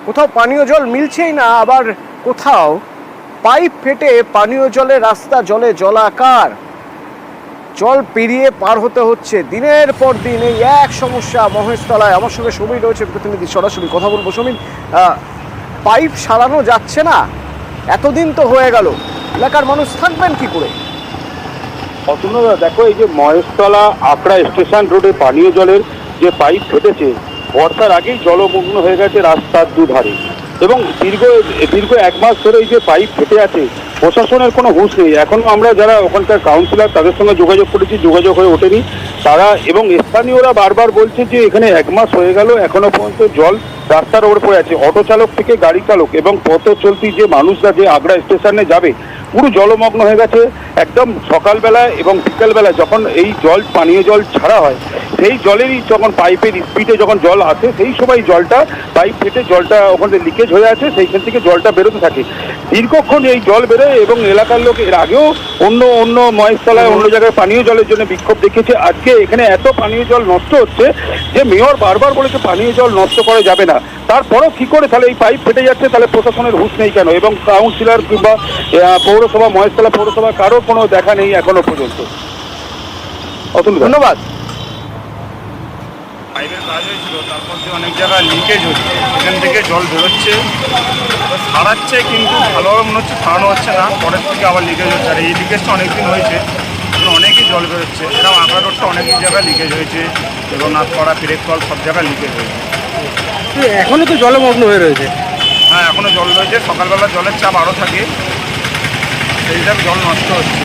কোথাও পানীয় জল মিলছেই না, আবার কোথাও পাইপ ফেটে পানীয় জলের রাস্তা জলে জলাকার। জল পেরিয়ে পার হতে হচ্ছে দিনের পর দিন। এই এক সমস্যা মহেশতলায়। আমার সঙ্গে সমীর রয়েছে প্রতিনিধি, সরাসরি কথা বলবো। সমীর, পাইপ সারানো যাচ্ছে না, এতদিন তো হয়ে গেল, এলাকার মানুষ থাকবেন কি করে? অতনুদা দেখো, এই যে মহেশতলা আকড়া স্টেশন রোডে পানীয় জলের যে পাইপ ফেটেছে, বর্ষার আগেই জলমগ্ন হয়ে গেছে রাস্তার দুধারে, এবং দীর্ঘ 1 মাস ধরে এই যে পাইপ ফেটে আছে, প্রশাসনের কোনো হুঁশ নেই। এখনো আমরা যারা ওখানকার কাউন্সিলর তাদের সঙ্গে যোগাযোগ করেছি, যোগাযোগ হয়ে ওঠেনি তারা, এবং স্থানীয়রা বারবার বলছে যে এখানে 1 মাস হয়ে গেল এখনো পর্যন্ত জল রাস্তার ওপর পড়ে আছে। অটো চালক থেকে গাড়ি চালক এবং পথ চলতি যে মানুষরা যে আগড়া স্টেশনে যাবে পুরো জলমগ্ন হয়ে গেছে। একদম সকালবেলায় এবং বিকেলবেলায় যখন এই জল পানীয় জল ছাড়া হয়, সেই জলেরই যখন পাইপের স্পিডে যখন জল আসে, সেই সময় জলটা পাইপ ফেটে জলটা ওখানে লিকেজ হয়ে আছে, সেইখান থেকে জলটা বেরোতে থাকে। দীর্ঘক্ষণ এই জল বেরোয় এবং এলাকার লোক এর আগেও অন্য মহেশতলায় অন্য জায়গায় পানীয় জলের জন্য বিক্ষোভ দেখিয়েছে। আজকে এখানে এত পানীয় জল নষ্ট হচ্ছে যে মেয়র বারবার বলেছে পানীয় জল নষ্ট করা যাবে না, তারপরও কি করে তাহলে এই পাইপ ফেটে যাচ্ছে? তাহলে প্রশাসনের হুঁশ নেই কেন? এবং কাউন্সিলর কিংবা পৌরসভা, মহেশতলা পৌরসভা কারো কোনো দেখা নেই এখনো পর্যন্ত। ধন্যবাদ। পাইপের কাজ হয়েছিল, তারপর যে অনেক জায়গায় লিকেজ হচ্ছে, এখান থেকে জল বেরোচ্ছে, সারাচ্ছে, কিন্তু ভালোভাবে মনে হচ্ছে সারানো হচ্ছে না, পরের থেকে আবার লিকেজ হচ্ছে। আর এই লিকেজটা অনেকদিন হয়েছে, অনেকই জল বেরোচ্ছে। এরকম আকড়া রোডটা অনেক জায়গায় লিকেজ হয়েছে, এবং নাথপাড়া, পেরেককল সব জায়গায় লিকেজ হয়েছে। এখনো তো জলমগ্ন হয়ে রয়েছে। হ্যাঁ, এখনও জল রয়েছে, সকালবেলা জলের চাপ আরও থাকে, সেই হিসাবে জল নষ্ট হচ্ছে।